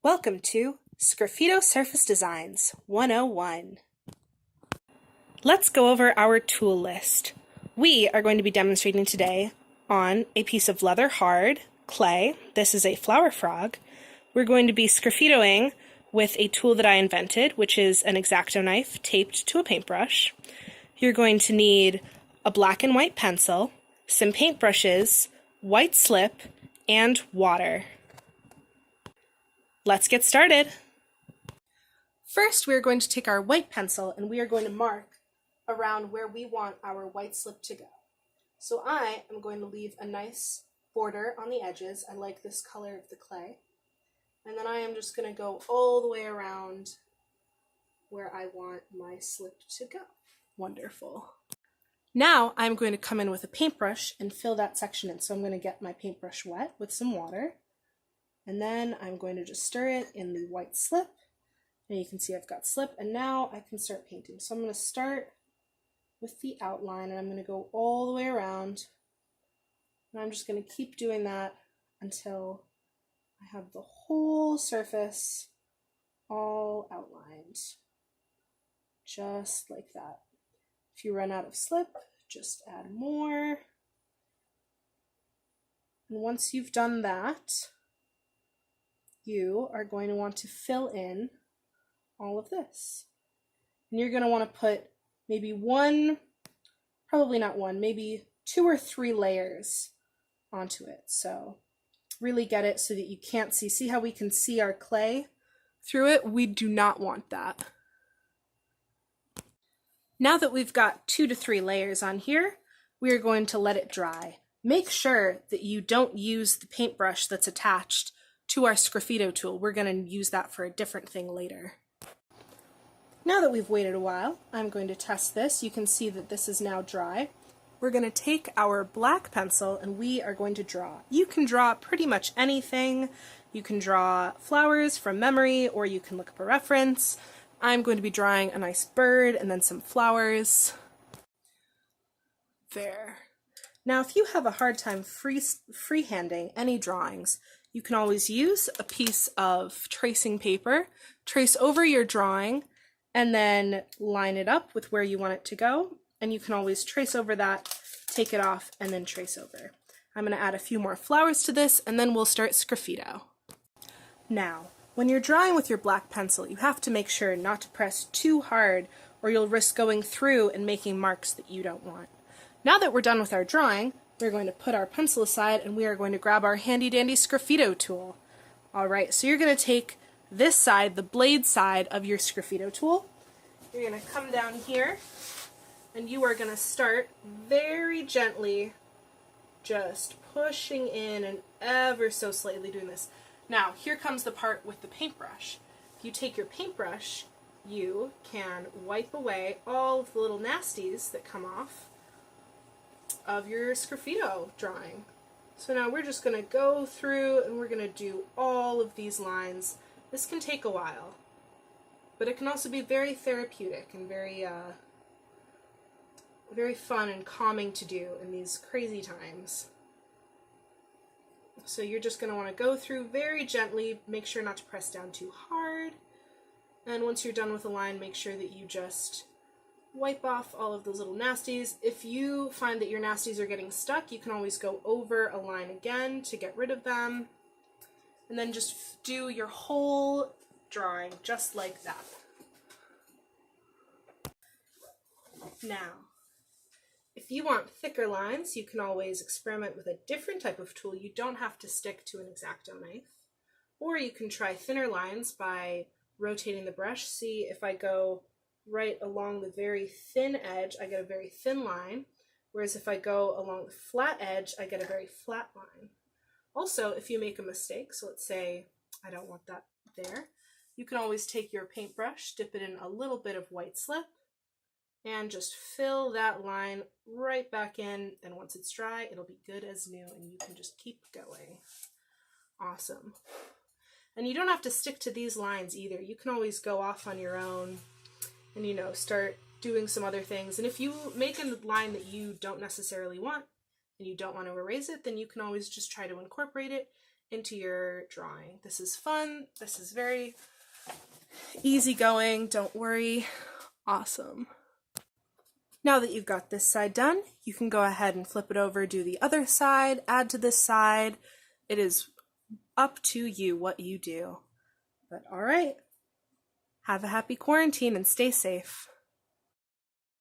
Welcome to Scraffito Surface Designs 101. Let's go over our tool list. We are going to be demonstrating today on a piece of leather hard clay. This is a flower frog. We're going to be sgraffitoing with a tool that I invented, which is an X-Acto knife taped to a paintbrush. You're going to need a black and white pencil, some paintbrushes, white slip, and water. Let's get started. First, we're going to take our white pencil and we are going to mark around where we want our white slip to go. So I am going to leave a nice border on the edges. I like this color of the clay. And then I am just going to go all the way around where I want my slip to go. Wonderful. Now I'm going to come in with a paintbrush and fill that section in. So I'm going to get my paintbrush wet with some water. And then I'm going to just stir it in the white slip. And you can see I've got slip. And now I can start painting. So I'm going to start with the outline. And I'm going to go all the way around. And I'm just going to keep doing that until I have the whole surface all outlined. Just like that. If you run out of slip, just add more. And once you've done that, you are going to want to fill in all of this. And you're going to want to put maybe maybe 2 or 3 layers onto it. So really get it so that you can't see. See how we can see our clay through it? We do not want that. Now that we've got 2 to 3 layers on here, we are going to let it dry. Make sure that you don't use the paintbrush that's attached to our Scraffito tool. We're going to use that for a different thing later. Now that we've waited a while, I'm going to test this. You can see that this is now dry. We're going to take our black pencil and we are going to draw. You can draw pretty much anything. You can draw flowers from memory, or you can look up a reference. I'm going to be drawing a nice bird and then some flowers. There. Now if you have a hard time freehanding any drawings, you can always use a piece of tracing paper, trace over your drawing, and then line it up with where you want it to go. And you can always trace over that, take it off, and then trace over. I'm going to add a few more flowers to this, and then we'll start Scraffito. Now, when you're drawing with your black pencil, you have to make sure not to press too hard, or you'll risk going through and making marks that you don't want. Now that we're done with our drawing, we're going to put our pencil aside and we are going to grab our handy dandy Scraffito tool. Alright, so you're going to take this side, the blade side of your Scraffito tool. You're going to come down here and you are going to start very gently just pushing in and ever so slightly doing this. Now, here comes the part with the paintbrush. If you take your paintbrush, you can wipe away all of the little nasties that come off of your Scraffito drawing. So now we're just going to go through and we're going to do all of these lines. This can take a while, but it can also be very therapeutic and very fun and calming to do in these crazy times. So you're just going to want to go through very gently, make sure not to press down too hard, and once you're done with the line, make sure that you just wipe off all of those little nasties. If you find that your nasties are getting stuck, you can always go over a line again to get rid of them. And then just do your whole drawing just like that. Now, if you want thicker lines, you can always experiment with a different type of tool. You don't have to stick to an X-Acto knife. Or you can try thinner lines by rotating the brush. See, if I go right along the very thin edge, I get a very thin line, whereas if I go along the flat edge, I get a very flat line. Also, if you make a mistake, so let's say I don't want that there, you can always take your paintbrush, dip it in a little bit of white slip, and just fill that line right back in, and once it's dry, it'll be good as new, and you can just keep going. Awesome. And you don't have to stick to these lines either. You can always go off on your own and, you know, start doing some other things. And if you make a line that you don't necessarily want and you don't want to erase it, then you can always just try to incorporate it into your drawing. This is fun. This is very easygoing. Don't worry. Awesome. Now that you've got this side done, you can go ahead and flip it over, do the other side, add to this side. It is up to you what you do. But all right, have a happy quarantine and stay safe.